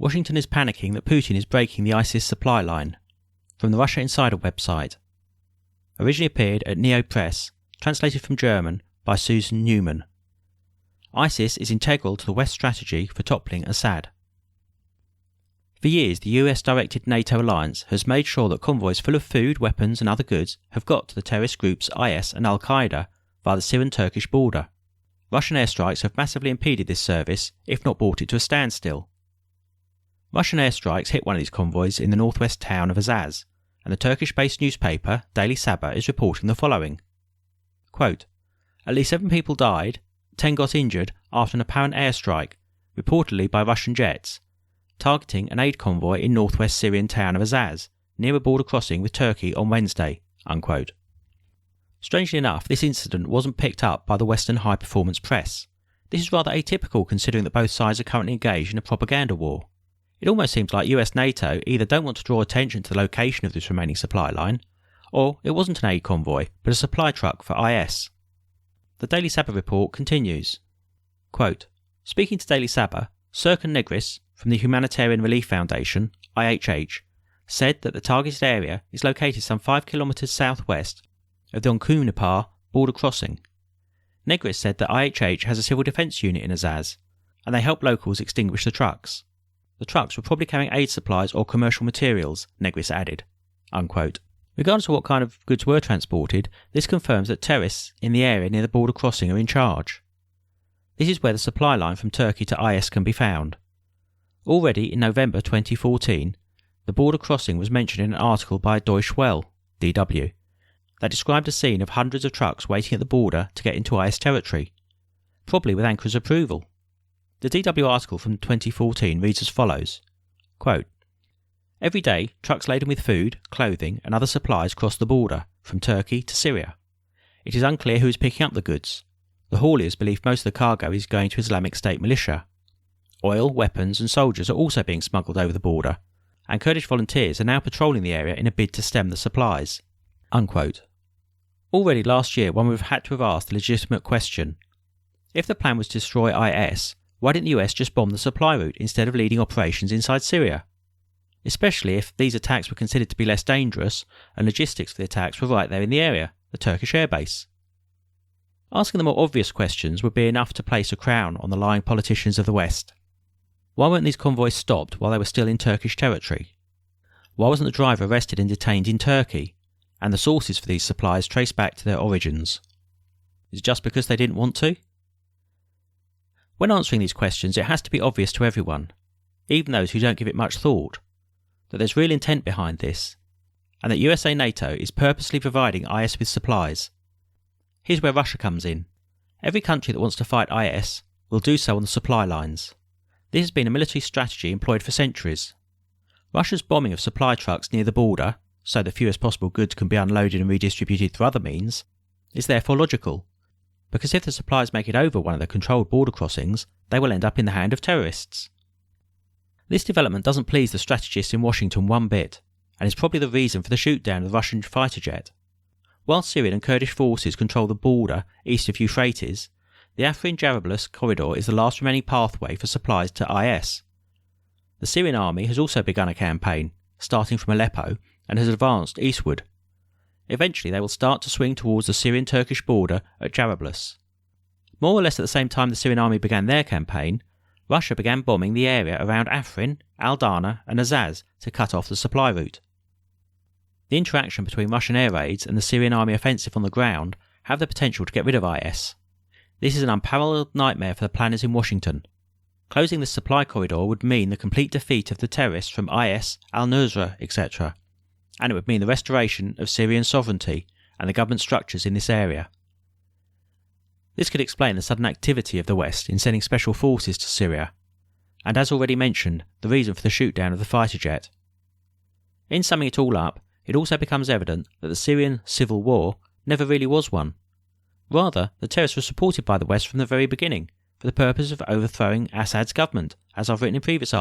Washington is panicking that Putin is breaking the ISIS supply line. From the Russia Insider website. Originally appeared at NEOPresse, translated from German by Susan Neumann. ISIS is integral to the West's strategy for toppling Assad. For years, the US-directed NATO alliance has made sure that convoys full of food, weapons and other goods have got to the terrorist groups IS and al-Qaida via the Syrian-Turkish border. Russian airstrikes have massively impeded this service, if not brought it to a standstill. Russian airstrikes hit one of these convoys in the northwest town of Azaz, and the Turkish-based newspaper Daily Sabah is reporting the following. Quote, "At least 7 people died, 10 got injured after an apparent airstrike, reportedly by Russian jets, targeting an aid convoy in northwest Syrian town of Azaz, near a border crossing with Turkey on Wednesday." Unquote. Strangely enough, this incident wasn't picked up by the Western high-performance press. This is rather atypical considering that both sides are currently engaged in a propaganda war. It almost seems like US NATO either don't want to draw attention to the location of this remaining supply line, or it wasn't an aid convoy, but a supply truck for IS. The Daily Sabah report continues. Quote, "Speaking to Daily Sabah, Serkan Negris from the Humanitarian Relief Foundation, IHH, said that the targeted area is located some 5 kilometres southwest of the Onkunipar border crossing. Negris said that IHH has a civil defence unit in Azaz, and they help locals extinguish the trucks. The trucks were probably carrying aid supplies or commercial materials," Negris added. Unquote. Regardless of what kind of goods were transported, this confirms that terrorists in the area near the border crossing are in charge. This is where the supply line from Turkey to IS can be found. Already in November 2014, the border crossing was mentioned in an article by Deutsche Welle, DW, that described a scene of hundreds of trucks waiting at the border to get into IS territory, probably with Ankar's approval. The DW article from 2014 reads as follows. Quote, "Every day, trucks laden with food, clothing and other supplies cross the border from Turkey to Syria. It is unclear who is picking up the goods. The hauliers believe most of the cargo is going to Islamic State militia. Oil, weapons and soldiers are also being smuggled over the border, and Kurdish volunteers are now patrolling the area in a bid to stem the supplies." Unquote. Already last year, one would have had to have asked the legitimate question. If the plan was to destroy IS, why didn't the US just bomb the supply route instead of leading operations inside Syria? Especially if these attacks were considered to be less dangerous and logistics for the attacks were right there in the area, the Turkish airbase. Asking the more obvious questions would be enough to place a crown on the lying politicians of the West. Why weren't these convoys stopped while they were still in Turkish territory? Why wasn't the driver arrested and detained in Turkey, and the sources for these supplies traced back to their origins? Is it just because they didn't want to? When answering these questions, it has to be obvious to everyone, even those who don't give it much thought, that there's real intent behind this, and that USA NATO is purposely providing IS with supplies. Here's where Russia comes in. Every country that wants to fight IS will do so on the supply lines. This has been a military strategy employed for centuries. Russia's bombing of supply trucks near the border, so the fewest possible goods can be unloaded and redistributed through other means, is therefore logical, because if the supplies make it over one of the controlled border crossings, they will end up in the hand of terrorists. This development doesn't please the strategists in Washington one bit, and is probably the reason for the shoot-down of the Russian fighter jet. While Syrian and Kurdish forces control the border east of Euphrates, the Afrin-Jarablus corridor is the last remaining pathway for supplies to IS. The Syrian army has also begun a campaign, starting from Aleppo, and has advanced eastward. Eventually they will start to swing towards the Syrian-Turkish border at Jarablus. More or less at the same time the Syrian army began their campaign, Russia began bombing the area around Afrin, Al-Dana and Azaz to cut off the supply route. The interaction between Russian air raids and the Syrian army offensive on the ground have the potential to get rid of IS. This is an unparalleled nightmare for the planners in Washington. Closing this supply corridor would mean the complete defeat of the terrorists from IS, al-Nusra, etc., and it would mean the restoration of Syrian sovereignty and the government structures in this area. This could explain the sudden activity of the West in sending special forces to Syria, and as already mentioned, the reason for the shoot-down of the fighter jet. In summing it all up, it also becomes evident that the Syrian civil war never really was one. Rather, the terrorists were supported by the West from the very beginning, for the purpose of overthrowing Assad's government, as I've written in previous articles.